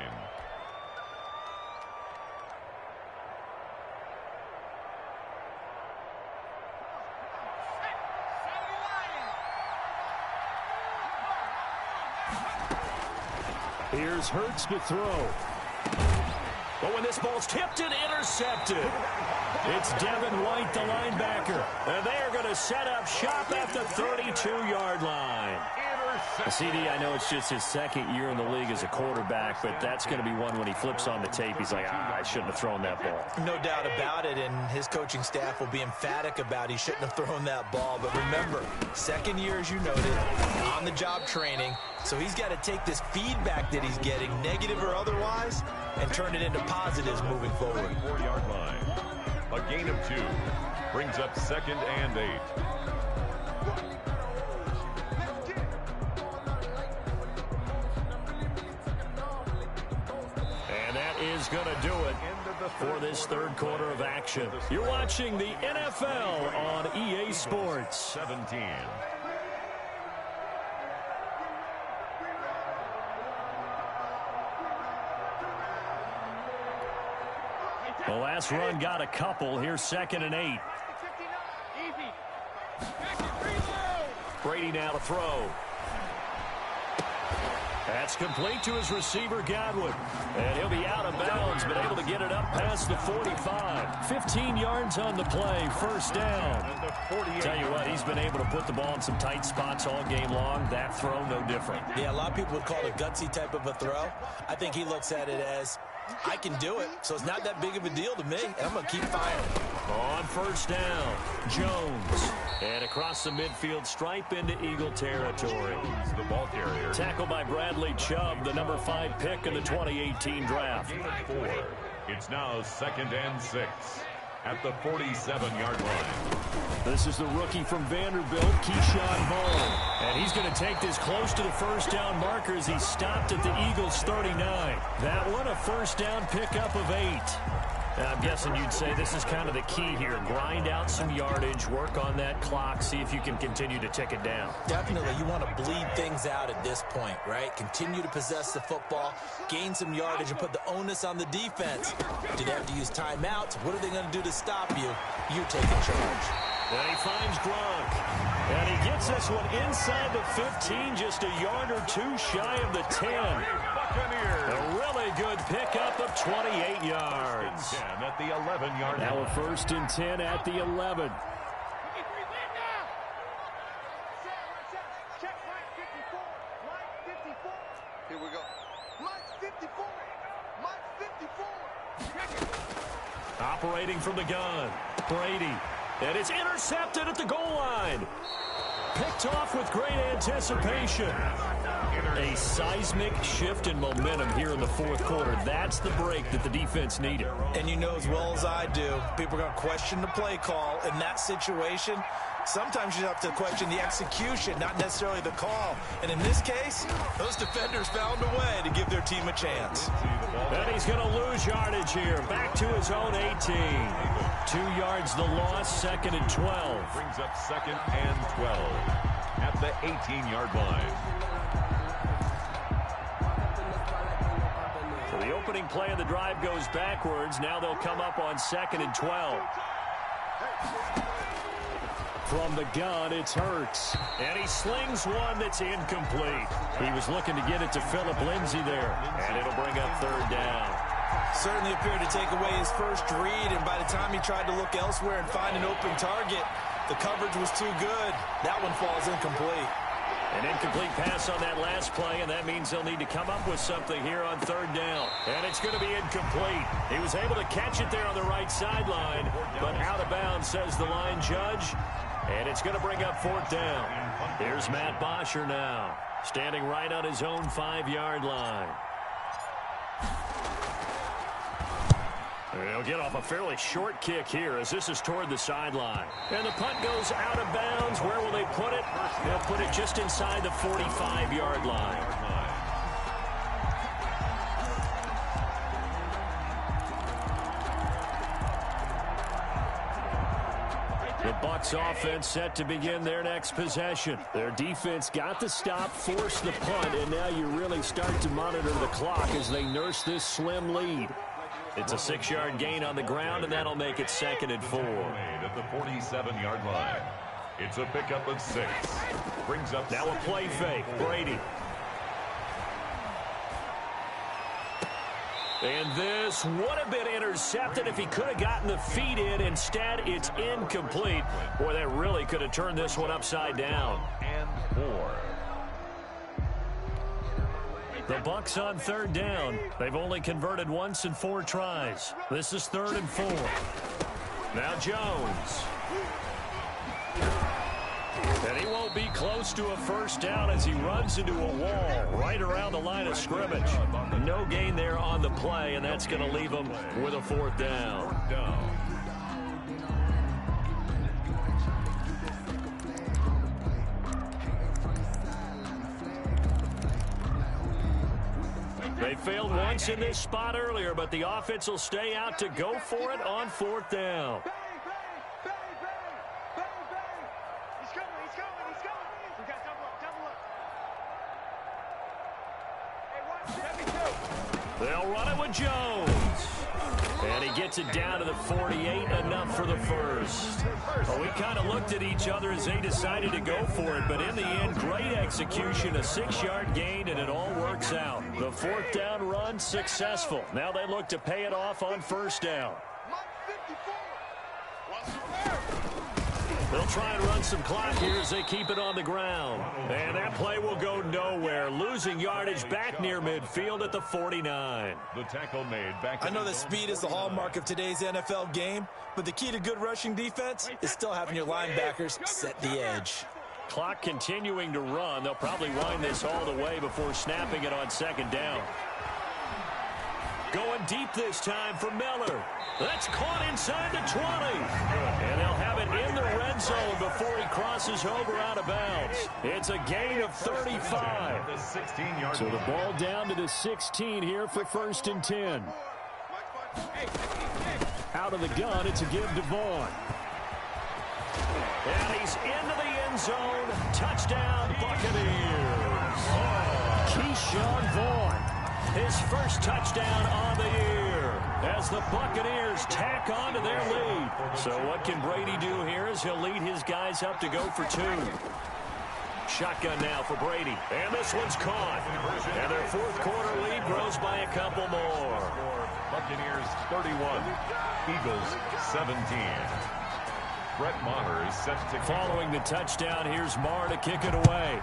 Here's Hurts to throw. But when this ball's tipped and intercepted. It's Devin White, the linebacker. And they are going to set up shop at the 32-yard line. CD, I know it's just his second year in the league as a quarterback, but that's going to be one when he flips on the tape. He's like, I shouldn't have thrown that ball. No doubt about it, and his coaching staff will be emphatic about he shouldn't have thrown that ball. But remember, second year, as you noted, on-the-job training, so he's got to take this feedback that he's getting, negative or otherwise, and turn it into positives moving forward. 4-yard line. A gain of 2 brings up 2nd and 8. Is going to do it for this third quarter of action. You're watching the NFL on EA Sports. 17. The last run got a couple. Here's 2nd and 8. Brady now to throw. That's complete to his receiver, Godwin. And he'll be out of bounds, but able to get it up past the 45. 15 yards on the play, first down. Tell you what, he's been able to put the ball in some tight spots all game long. That throw, no different. Yeah, a lot of people would call it a gutsy type of a throw. I think he looks at it as, I can do it, so it's not that big of a deal to me, and I'm going to keep firing. On first down, Jones. And across the midfield stripe into Eagle territory. The ball carrier. Tackled by Bradley Chubb, the number 5 pick in the 2018 draft. 4. It's now 2nd and 6 at the 47-yard line. This is the rookie from Vanderbilt, Keyshawn Vaughn. And he's going to take this close to the first down marker as he stopped at the Eagles' 39. That one a first down pickup of 8. I'm guessing you'd say this is kind of the key here. Grind out some yardage, work on that clock, see if you can continue to tick it down. Definitely. You want to bleed things out at this point, right? Continue to possess the football, gain some yardage, and put the onus on the defense. Do they have to use timeouts? What are they going to do to stop you? You're taking charge. And he finds Gronk. And he gets this one inside the 15, just a yard or 2 shy of the 10. A really good pickup of 28 yards. 10 at the 11-yard line. Now a 1st and 10 at the 11. Here we go. Mike's 54. Mike's 54. Operating from the gun, Brady. And it's intercepted at the goal line. Picked off with great anticipation. A seismic shift in momentum here in the fourth quarter. That's the break that the defense needed. And you know as well as I do, people are going to question the play call in that situation. Sometimes you have to question the execution, not necessarily the call. And in this case, those defenders found a way to give their team a chance. And he's going to lose yardage here. Back to his own 18. 2 yards the loss, 2nd and 12. Brings up 2nd and 12 at the 18-yard line. So the opening play of the drive goes backwards. Now they'll come up on 2nd and 12. From the gun, it's Hurts. And he slings one that's incomplete. He was looking to get it to Phillip Lindsay there. And it'll bring up 3rd down. Certainly appeared to take away his first read, and by the time he tried to look elsewhere and find an open target, the coverage was too good. That one falls incomplete. An incomplete pass on that last play, and that means they'll need to come up with something here on 3rd down. And it's going to be incomplete. He was able to catch it there on the right sideline, but out of bounds, says the line judge. And it's going to bring up 4th down. Here's Matt Bosher now, standing right on his own 5-yard line. They'll get off a fairly short kick here as this is toward the sideline. And the punt goes out of bounds. Where will they put it? They'll put it just inside the 45-yard line. The Bucs offense set to begin their next possession. Their defense got the stop, forced the punt, and now you really start to monitor the clock as they nurse this slim lead. It's a 6-yard gain on the ground, and that'll make it 2nd and 4. At the 47-yard line. It's a pickup of 6. Brings up now a play fake. Brady. And this would have been intercepted if he could have gotten the feet in. Instead, it's incomplete. Boy, that really could have turned this one upside down. And 4. The Bucks on third down. They've only converted once in 4 tries. This is 3rd and 4. Now Jones. And he won't be close to a first down as he runs into a wall right around the line of scrimmage. No gain there on the play, and that's going to leave him with a 4th down. They failed once in this spot earlier, but the offense will stay out to go for it on 4th down. They'll run it with Jones. And he gets it down to the 48, enough for the first. Well, we kind of looked at each other as they decided to go for it, but in the end, great execution, a 6-yard gain, and it all works out. The 4th down run successful. Now they look to pay it off on 1st down. They'll try and run some clock here as they keep it on the ground. And that play will go nowhere. Losing yardage back near midfield at the 49. The tackle made back. I know that speed is the hallmark of today's NFL game, but the key to good rushing defense is still having your linebackers set the edge. Clock continuing to run. They'll probably wind this all the way before snapping it on 2nd down. Going deep this time for Miller. That's caught inside the 20. And they'll have it in the red zone before he crosses over out of bounds. It's a gain of 35. So the ball down to the 16 here for 1st and 10. Out of the gun, it's a give to Vaughn. And he's into the end zone. Touchdown, Buccaneers. Keyshawn Vaughn. His first touchdown on the year as the Buccaneers tack on to their lead. So what can Brady do here is he'll lead his guys up to go for 2. Shotgun now for Brady. And this one's caught. And their 4th quarter lead grows by a couple more. Buccaneers 31, Eagles 17. Brett Maher is set to following the touchdown. Here's Maher to kick it away.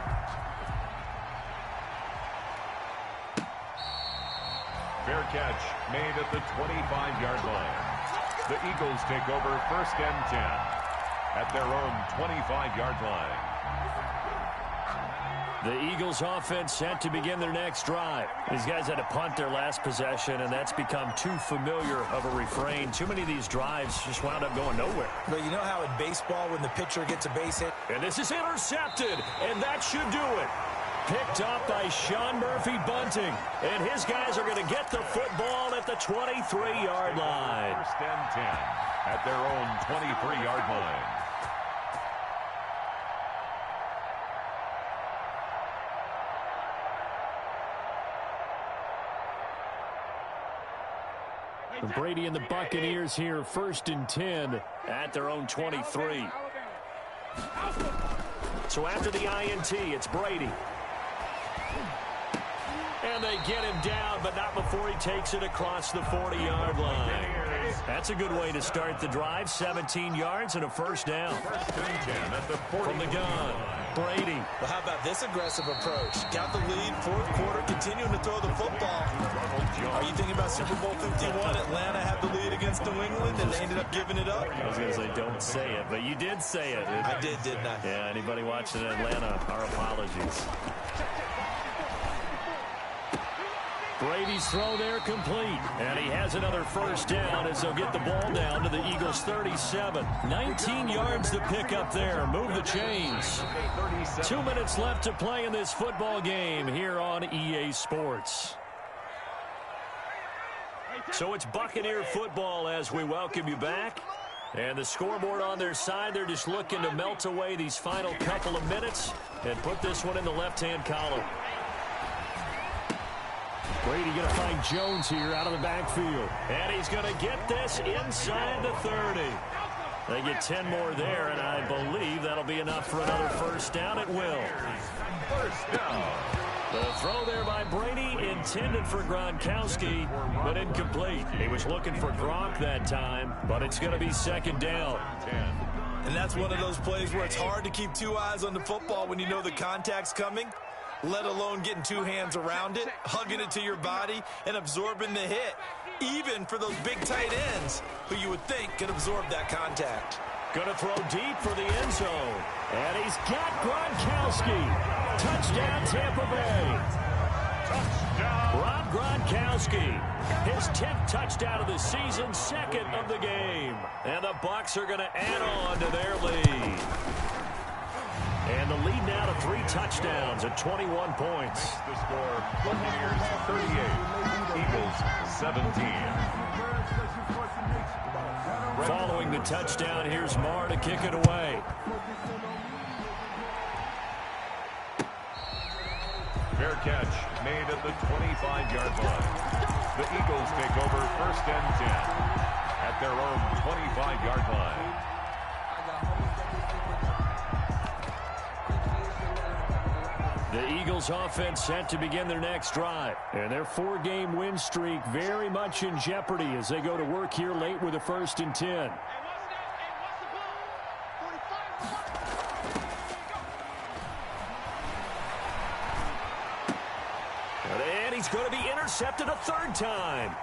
Fair catch made at the 25-yard line. The Eagles take over 1st and 10 at their own 25-yard line. The Eagles offense set to begin their next drive. These guys had to punt their last possession, and that's become too familiar of a refrain. Too many of these drives just wound up going nowhere. But you know how in baseball when the pitcher gets a base hit? And this is intercepted, and that should do it. Picked up by Sean Murphy-Bunting. And his guys are going to get the football at the 23-yard line. 1st and 10 at their own 23-yard line. Brady and the Buccaneers here, 1st and 10 at their own 23. So after the INT, it's Brady. And they get him down, but not before he takes it across the 40-yard line. That's a good way to start the drive. 17 yards and a 1st down. 1st and 10 at the 40. From the gun, Brady. Well, how about this aggressive approach? Got the lead, 4th quarter, continuing to throw the football. Are you thinking about Super Bowl 51? Atlanta had the lead against New England, and they ended up giving it up? I was going to say, don't say it, but you did say it. I did, didn't I? Yeah, anybody watching in Atlanta, our apologies. Brady's throw there complete. And he has another 1st down as they'll get the ball down to the Eagles' 37. 19 yards to pick up there. Move the chains. 2 minutes left to play in this football game here on EA Sports. So it's Buccaneer football as we welcome you back. And the scoreboard on their side, they're just looking to melt away these final couple of minutes and put this one in the left-hand column. Brady going to find Jones here out of the backfield. And he's going to get this inside the 30. They get 10 more there, and I believe that'll be enough for another 1st down. It will. 1st down. The throw there by Brady, intended for Gronkowski, but incomplete. He was looking for Gronk that time, but it's going to be second down. And that's one of those plays where it's hard to keep two eyes on the football when you know the contact's coming, let alone getting two hands around it, hugging it to your body, and absorbing the hit, even for those big tight ends who you would think could absorb that contact. Going to throw deep for the end zone. And he's got Gronkowski. Touchdown, Tampa Bay. Touchdown. Rob Gronkowski. His 10th touchdown of the season, second of the game. And the Bucs are going to add on to their lead. And the lead now to 3 touchdowns at 21 points. The score, Buccaneers 38, Eagles 17. Following the touchdown, here's Marr to kick it away. Fair catch made at the 25-yard line. The Eagles take over 1st and 10 at their own 25-yard line. The Eagles offense set to begin their next drive. And their 4-game win streak very much in jeopardy as they go to work here late with a 1st and 10. And he's going to be intercepted a 3rd time.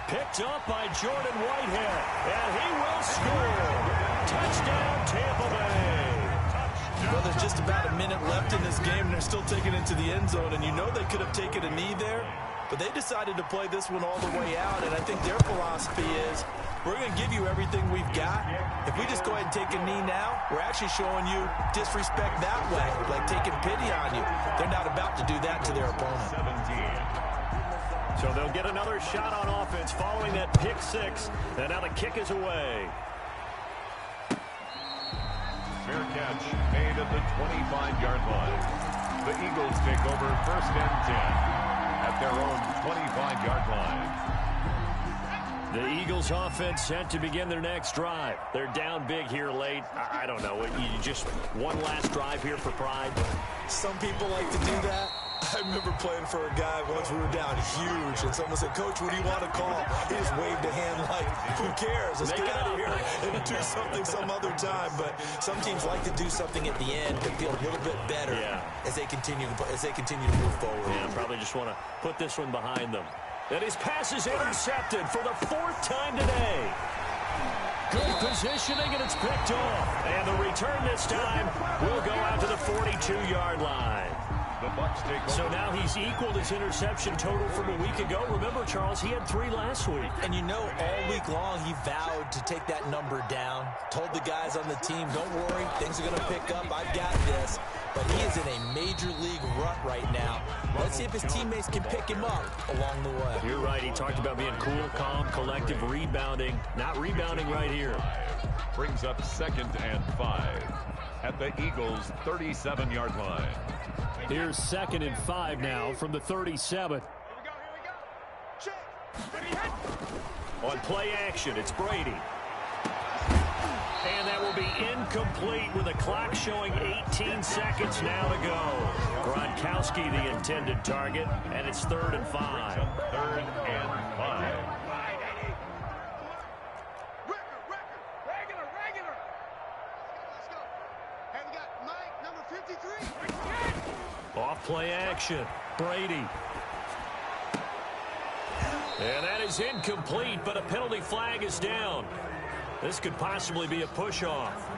Picked up by Jordan Whitehead. And he will score. Touchdown, Tampa Bay. Well, there's just about a minute left in this game, and they're still taking it to the end zone. And you know they could have taken a knee there, but they decided to play this one all the way out. And I think their philosophy is, we're going to give you everything we've got. If we just go ahead and take a knee now, we're actually showing you disrespect that way, like taking pity on you. They're not about to do that to their opponent. 17. So they'll get another shot on offense following that pick 6. And now the kick is away. Fair catch made at the 25-yard line. The Eagles take over 1st and 10 at their own 25-yard line. The Eagles offense set to begin their next drive. They're down big here late. I don't know. You just one last drive here for pride. Some people like to do that. I remember playing for a guy once. We were down huge, and someone said, "Coach, what do you want to call?" He just waved a hand like, "Who cares? Let's get out of here and do something some other time." But some teams like to do something at the end to feel a little bit better as they continue to move forward. Yeah, probably just want to put this one behind them. And his pass is intercepted for the 4th time today. Good positioning, and it's picked off. And the return this time will go out to the 42-yard line. The Bucs take over. So now he's equaled his interception total from a week ago. Remember, Charles, he had 3 last week. And you know, all week long, he vowed to take that number down. Told the guys on the team, don't worry, things are going to pick up. I've got this. But he is in a major league rut right now. Let's see if his teammates can pick him up along the way. You're right. He talked about being cool, calm, collective, rebounding. Not rebounding right here. Brings up 2nd and 5 at the Eagles' 37-yard line. Here's 2nd and 5 now from the 37. On play action, it's Brady. And that will be incomplete with the clock showing 18 seconds now to go. Gronkowski the intended target, and it's 3rd and 5. 3rd and 5. Off play action, Brady. And that is incomplete, but a penalty flag is down. This could possibly be a push-off.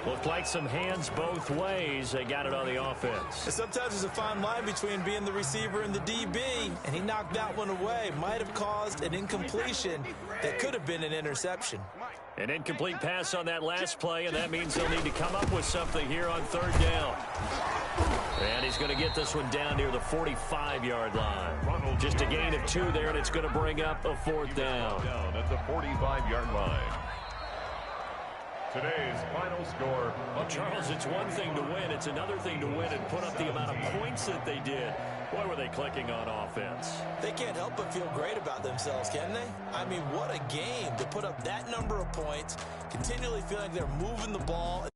Looked like some hands both ways. They got it on the offense. And sometimes there's a fine line between being the receiver and the DB, and he knocked that one away. Might have caused an incompletion that could have been an interception. An incomplete pass on that last play, and that means they'll need to come up with something here on 3rd down. And he's going to get this one down near the 45-yard line. Just a gain of 2 there, and it's going to bring up a 4th down. Down at the 45-yard line. Today's final score. Well, Charles, it's one thing to win. It's another thing to win and put up the amount of points that they did. Boy, were they clicking on offense. They can't help but feel great about themselves, can they? I mean, what a game to put up that number of points, continually feeling like they're moving the ball.